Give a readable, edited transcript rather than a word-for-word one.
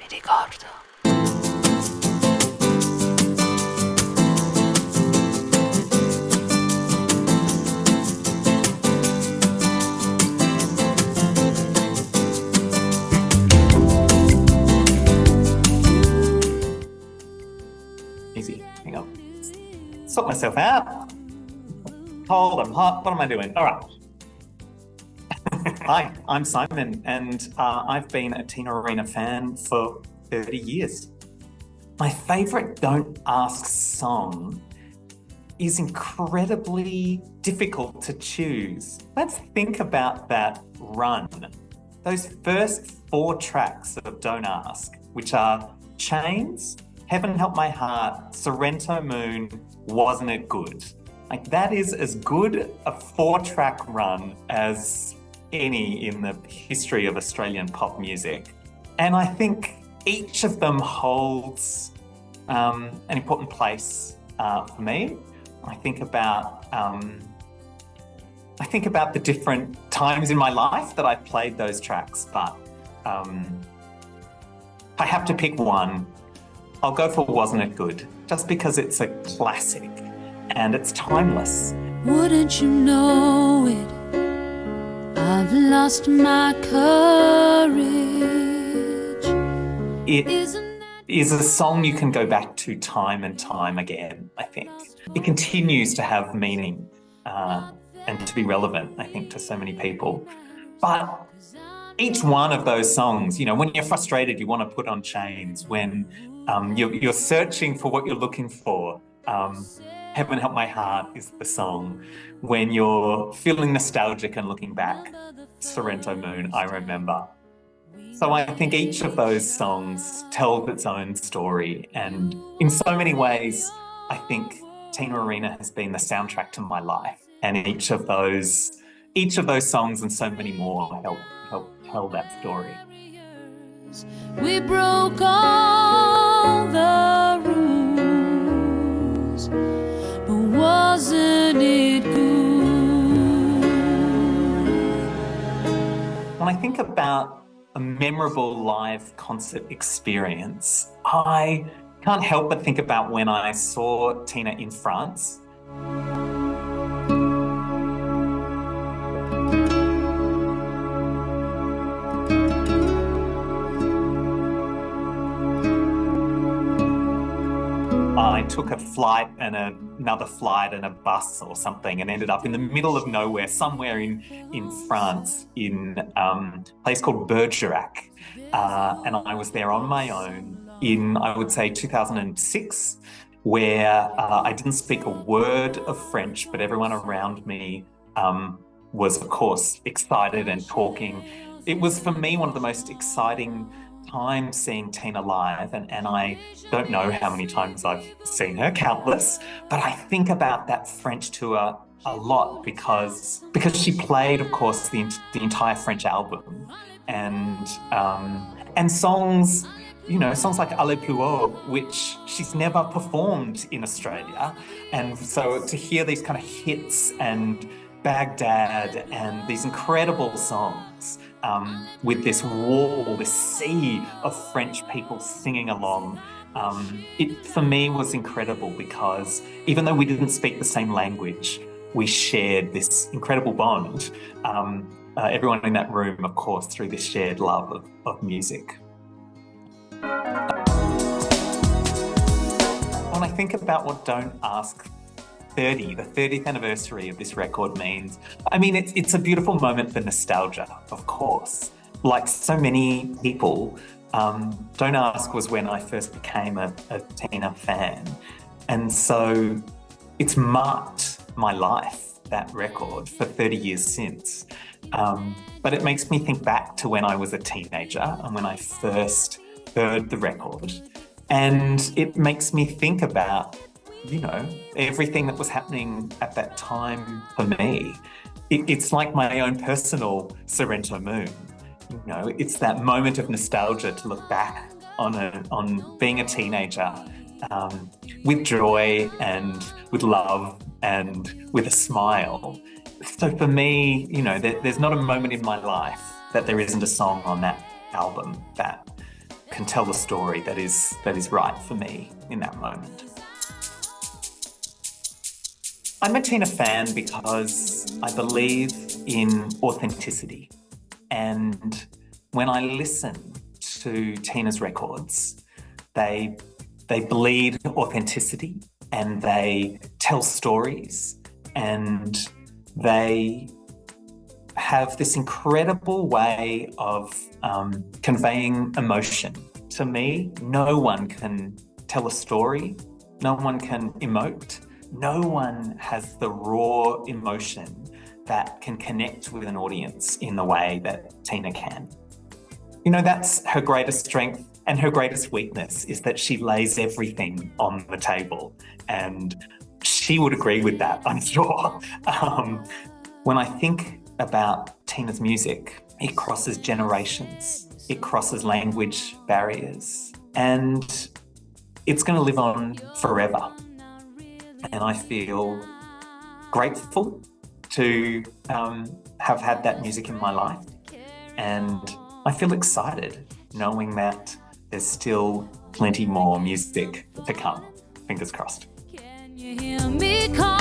Mi ricordo. Easy. Hang on. Sort myself out. Cold, I'm hot. What am I doing? All right. Hi, I'm Simon, and I've been a Tina Arena fan for 30 years. My favourite Don't Ask song is incredibly difficult to choose. Let's think about that run. Those first 4 tracks of Don't Ask, which are Chains, Heaven Help My Heart, Sorrento Moon, Wasn't It Good? Like, that is as good a 4-track run as any in the history of Australian pop music. And I think each of them holds an important place for me. I think about the different times in my life that I've played those tracks, but I have to pick one. I'll go for Wasn't It Good, just because it's a classic and it's timeless. Wouldn't you know it? I've lost my courage. It is a song you can go back to time and time again, I think. It continues to have meaning and to be relevant, I think, to so many people. But each one of those songs, you know, when you're frustrated, you want to put on Chains. When you're searching for what you're looking for, Heaven Help My Heart is the song. When you're feeling nostalgic and looking back, Sorrento Moon, I Remember. So I think each of those songs tells its own story. And in so many ways, I think Tina Arena has been the soundtrack to my life. And each of those songs and so many more help tell that story. We broke all the rules, but wasn't it good? When I think about a memorable live concert experience, I can't help but think about when I saw Tina in France. I took a flight and another flight and a bus or something and ended up in the middle of nowhere, somewhere in France, in a place called Bergerac. And I was there on my own in, I would say, 2006, where I didn't speak a word of French, but everyone around me was, of course, excited and talking. It was, for me, one of the most exciting time seeing Tina live, and I don't know how many times I've seen her, countless, but I think about that French tour a lot because she played, of course, the entire French album, and songs, you know, songs like Aller plus haut, which she's never performed in Australia, and so to hear these kind of hits and Baghdad and these incredible songs with this wall, this sea of French people singing along, it for me was incredible because even though we didn't speak the same language, we shared this incredible bond. Everyone in that room, of course, through this shared love of music. When I think about what Don't Ask 30, the 30th anniversary of this record means, I mean, it's a beautiful moment for nostalgia, of course. Like so many people, Don't Ask was when I first became a Tina fan. And so it's marked my life, that record, for 30 years since. But it makes me think back to when I was a teenager and when I first heard the record. And it makes me think about, you know, everything that was happening at that time for me. It's like my own personal Sorrento Moon. You know, it's that moment of nostalgia to look back on being a teenager with joy and with love and with a smile. So for me, you know, there's not a moment in my life that there isn't a song on that album that can tell the story that is right for me in that moment. I'm a Tina fan because I believe in authenticity. And when I listen to Tina's records, they bleed authenticity and they tell stories and they have this incredible way of conveying emotion. To me, no one can tell a story, no one can emote, no one has the raw emotion that can connect with an audience in the way that Tina can. You know, that's her greatest strength and her greatest weakness, is that she lays everything on the table, and she would agree with that, I'm sure. When I think about Tina's music, it crosses generations, it crosses language barriers, and it's going to live on forever. And I feel grateful to have had that music in my life, and I feel excited knowing that there's still plenty more music to come. Fingers crossed. Can you hear me call?